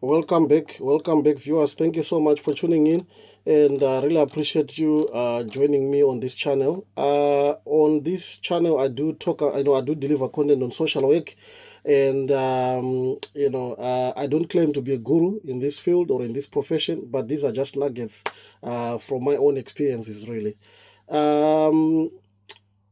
Welcome back, viewers. Thank you so much for tuning in, and I really appreciate you joining me on this channel. On this channel, I do talk. I do deliver content on social work, and I don't claim to be a guru in this field or in this profession, but these are just nuggets from my own experiences, really. Um,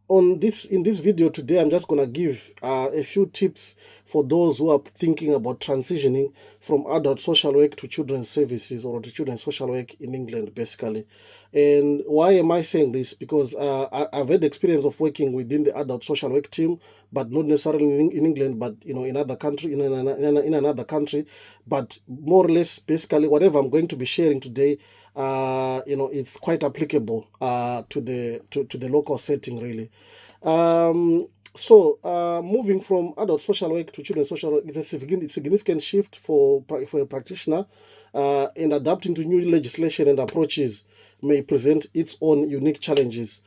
on this In this video today, I'm just going to give a few tips for those who are thinking about transitioning from adult social work to children's services or to children's social work in England, basically. And why am I saying this? Because I've had experience of working within the adult social work team, but not necessarily in England, but in other country, in another country. But more or less, basically, whatever I'm going to be sharing today, it's quite applicable to the local setting, really. Moving from adult social work to children's social work is a significant shift for a practitioner, and adapting to new legislation and approaches may present its own unique challenges,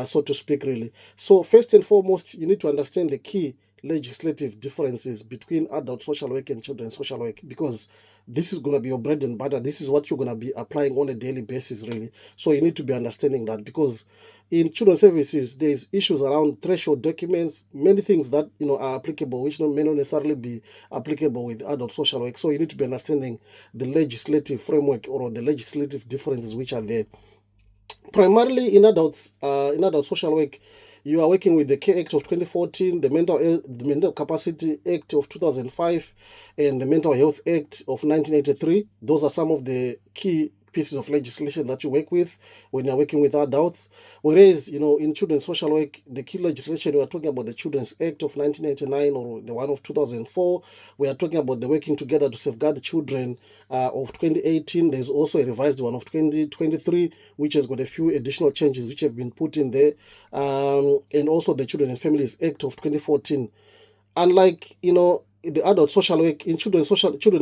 so to speak, really. So, first and foremost, you need to understand the key legislative differences between adult social work and children's social work, because this is going to be your bread and butter. This is what you're going to be applying on a daily basis, really. So you need to be understanding that, because in children's services, there's issues around threshold documents, many things that are applicable, which may not necessarily be applicable with adult social work. So you need to be understanding the legislative framework or the legislative differences which are there. Primarily in adult social work, you are working with the Care Act of 2014, the Mental Capacity Act of 2005, and the Mental Health Act of 1983. Those are some of the key pieces of legislation that you work with when you're working with adults. Whereas, in children's social work, the key legislation, we are talking about the Children's Act of 1999 or the one of 2004. We are talking about the Working Together to Safeguard Children of 2018. There's also a revised one of 2023, which has got a few additional changes which have been put in there. And also the Children and Families Act of 2014. Unlike, the adult social work, in children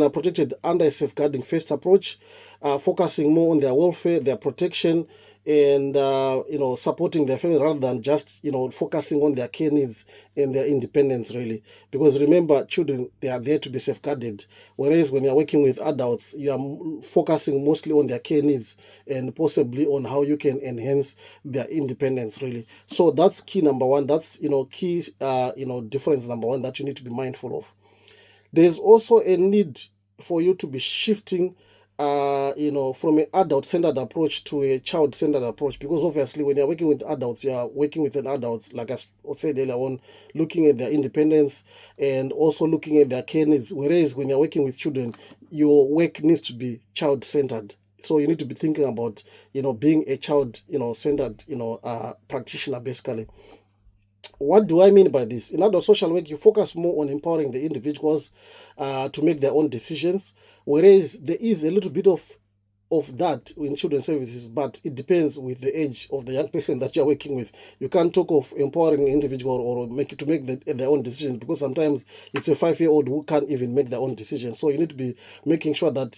are protected under a safeguarding first approach, focusing more on their welfare, their protection, and supporting their family rather than just focusing on their care needs and their independence, really. Because remember, children, they are there to be safeguarded, whereas when you're working with adults, you are focusing mostly on their care needs and possibly on how you can enhance their independence, really. So that's key number one. That's key difference number one that you need to be mindful of. There's also a need for you to be shifting, from an adult-centered approach to a child-centered approach, because obviously when you're working with adults, you are working with an adult, like I said earlier on, looking at their independence and also looking at their care needs. Whereas when you're working with children, your work needs to be child-centered. So you need to be thinking about, being a child, centered, practitioner, basically. What do I mean by this? In adult social work, you focus more on empowering the individuals to make their own decisions, whereas there is a little bit of that in children's services, but it depends with the age of the young person that you're working with. You can't talk of empowering an individual or make their own decisions, because sometimes it's a 5-year-old who can't even make their own decisions. So you need to be making sure that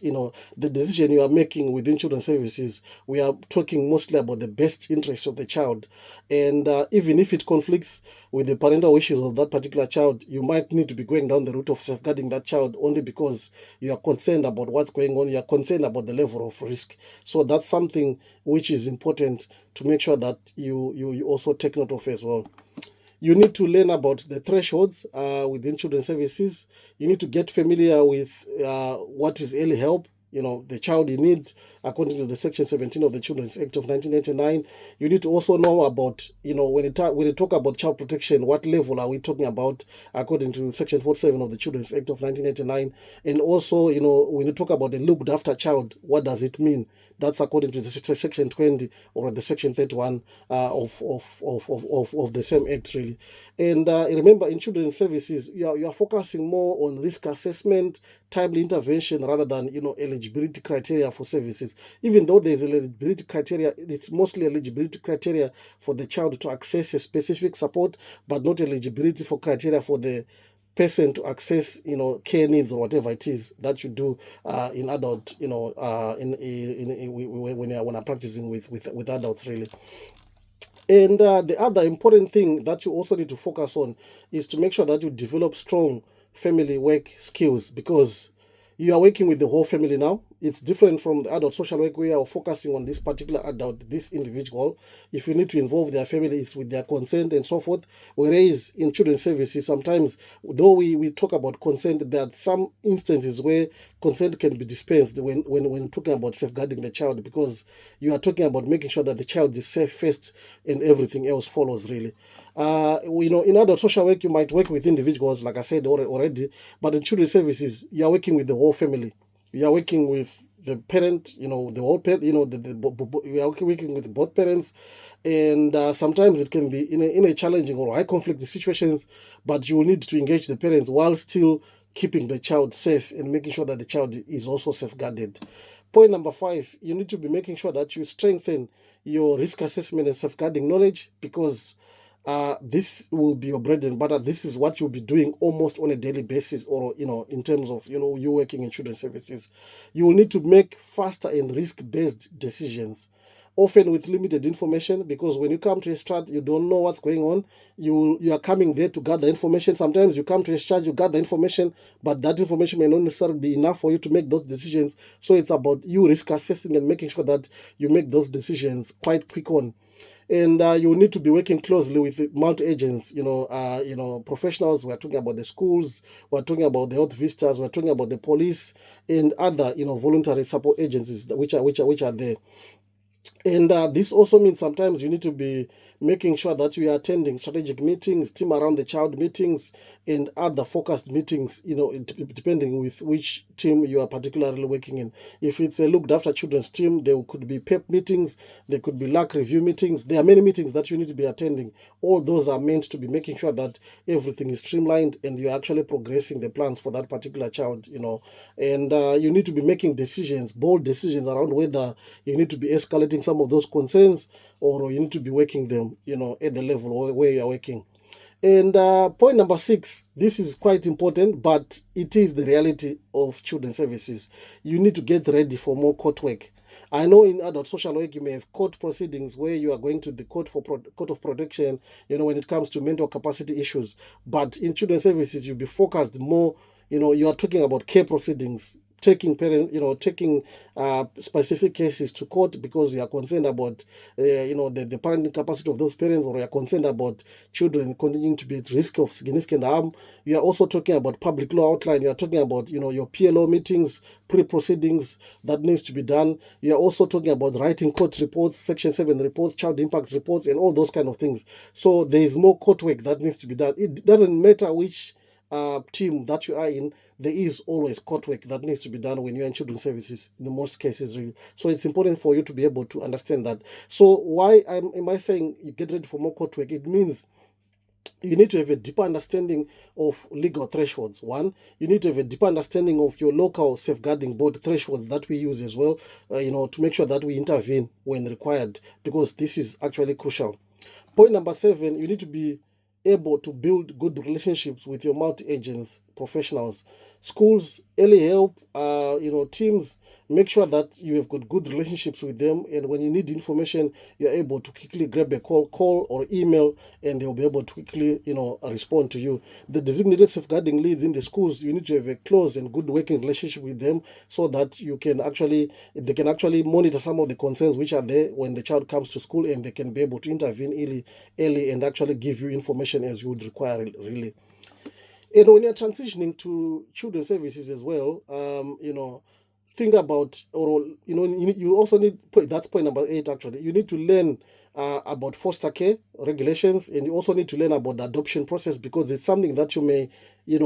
the decision you are making within children's services, we are talking mostly about the best interest of the child, and even if it conflicts with the parental wishes of that particular child, you might need to be going down the route of safeguarding that child only because you are concerned about what's going on, you are concerned about the level of risk. So that's something which is important to make sure that you also take note of as well. You need to learn about the thresholds within children's services. You need to get familiar with what is early help, the child in need, according to the Section 17 of the Children's Act of 1999. You need to also know about, when you talk about child protection, what level are we talking about, according to Section 47 of the Children's Act of 1999. And also, when you talk about a looked after child, what does it mean? That's according to the Section 20 or the Section 31 of the same act, really. And remember, in children's services, you are focusing more on risk assessment, timely intervention, rather than eligibility criteria for services. Even though there's eligibility criteria, it's mostly eligibility criteria for the child to access a specific support, but not eligibility for criteria for the person to access care needs or whatever it is that you do in adult, when I'm practicing with adults, really. And the other important thing that you also need to focus on is to make sure that you develop strong family work skills, because you are working with the whole family now. It's different from the adult social work where you are focusing on this particular adult, this individual. If you need to involve their family, it's with their consent and so forth. Whereas in children's services, sometimes, though we talk about consent, there are some instances where consent can be dispensed when talking about safeguarding the child, because you are talking about making sure that the child is safe first and everything else follows, really. In adult social work, you might work with individuals, like I said already, but in children's services, you are working with the whole family. You are working with the parent, the whole parent, we are working with both parents, and sometimes it can be in a challenging or high conflict situations, but you will need to engage the parents while still keeping the child safe and making sure that the child is also safeguarded. Point number 5, you need to be making sure that you strengthen your risk assessment and safeguarding knowledge, because this will be your bread and butter. This is what you'll be doing almost on a daily basis, or in terms of you working in children's services. You will need to make faster and risk-based decisions, often with limited information, because when you come to a strat, you don't know what's going on. You are coming there to gather information. Sometimes you come to a strat, you gather information, but that information may not necessarily be enough for you to make those decisions. So it's about you risk assessing and making sure that you make those decisions quite quick on. And you need to be working closely with multi-agents, professionals. We're talking about the schools, we're talking about the health visitors, we're talking about the police and other, voluntary support agencies which are there. And this also means sometimes you need to be making sure that you are attending strategic meetings, team around the child meetings, and other focused meetings, depending with which team you are particularly working in. If it's a looked after children's team, there could be PEP meetings, there could be LAC review meetings. There are many meetings that you need to be attending. All those are meant to be making sure that everything is streamlined and you're actually progressing the plans for that particular child, and you need to be making decisions, bold decisions around whether you need to be escalating some of those concerns, or you need to be working them, at the level where you're working. And point number 6, this is quite important, but it is the reality of children's services. You need to get ready for more court work. I know in adult social work you may have court proceedings where you are going to the court of protection, when it comes to mental capacity issues. But in children's services, you'll be focused more, you are talking about care proceedings, taking specific cases to court because you are concerned about the parenting capacity of those parents, or you are concerned about children continuing to be at risk of significant harm. You are also talking about public law outline. You are talking about your PLO meetings, pre-proceedings that needs to be done. You are also talking about writing court reports, Section 7 reports, child impact reports, and all those kind of things. So there is more court work that needs to be done. It doesn't matter which team that you are in, there is always court work that needs to be done when you're in children's services, in most cases, really. So it's important for you to be able to understand that. So why am I saying you get ready for more court work? It means you need to have a deeper understanding of legal thresholds. One, you need to have a deeper understanding of your local safeguarding board thresholds that we use as well, to make sure that we intervene when required, because this is actually crucial. Point number 7, you need to be able to build good relationships with your multi-agents, professionals, schools, early help, teams. Make sure that you have got good relationships with them, and when you need information, you're able to quickly grab a call or email, and they'll be able to quickly, respond to you. The designated safeguarding leads in the schools, you need to have a close and good working relationship with them, so that they can actually monitor some of the concerns which are there when the child comes to school, and they can be able to intervene early and actually give you information as you would require, really. And when you're transitioning to children's services as well, think about, or you also need, that's point number 8 actually. You need to learn about foster care regulations, and you also need to learn about the adoption process, because it's something that you may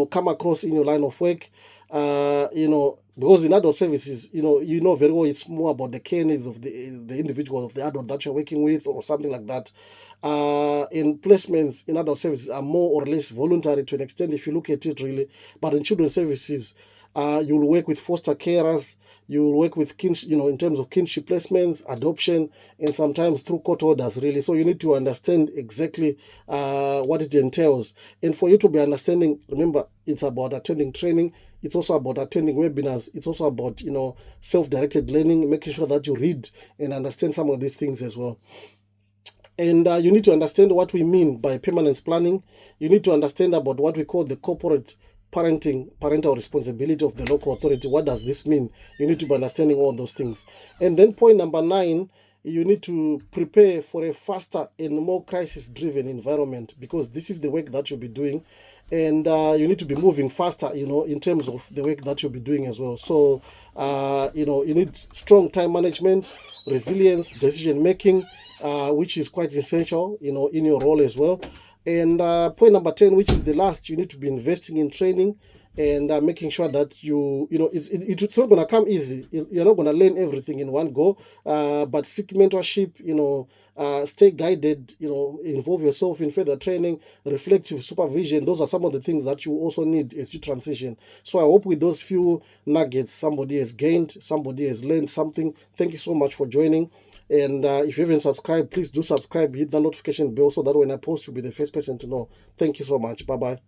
come across in your line of work. Because in adult services, very well, it's more about the care needs of the individual, of the adult that you're working with, or something like that. In placements in adult services are more or less voluntary to an extent, if you look at it, really. But in children's services, you'll work with foster carers, you'll work with in terms of kinship placements, adoption, and sometimes through court orders, really. So you need to understand exactly what it entails. And for you to be understanding, remember, it's about attending training. It's also about attending webinars. It's also about, self-directed learning, making sure that you read and understand some of these things as well. And you need to understand what we mean by permanence planning. You need to understand about what we call the corporate parental responsibility of the local authority. What does this mean? You need to be understanding all those things. And then point number 9, you need to prepare for a faster and more crisis-driven environment, because this is the work that you'll be doing, and you need to be moving faster, in terms of the work that you'll be doing as well. So, you need strong time management, resilience, decision-making, which is quite essential, in your role as well. And point number 10, which is the last, you need to be investing in training and making sure that it's not going to come easy. You're not going to learn everything in one go, but seek mentorship, stay guided, involve yourself in further training, reflective supervision. Those are some of the things that you also need as you transition. So I hope with those few nuggets, somebody has gained, somebody has learned something. Thank you so much for joining. And if you haven't subscribed, please do subscribe, hit the notification bell so that when I post, you'll be the first person to know. Thank you so much. Bye-bye.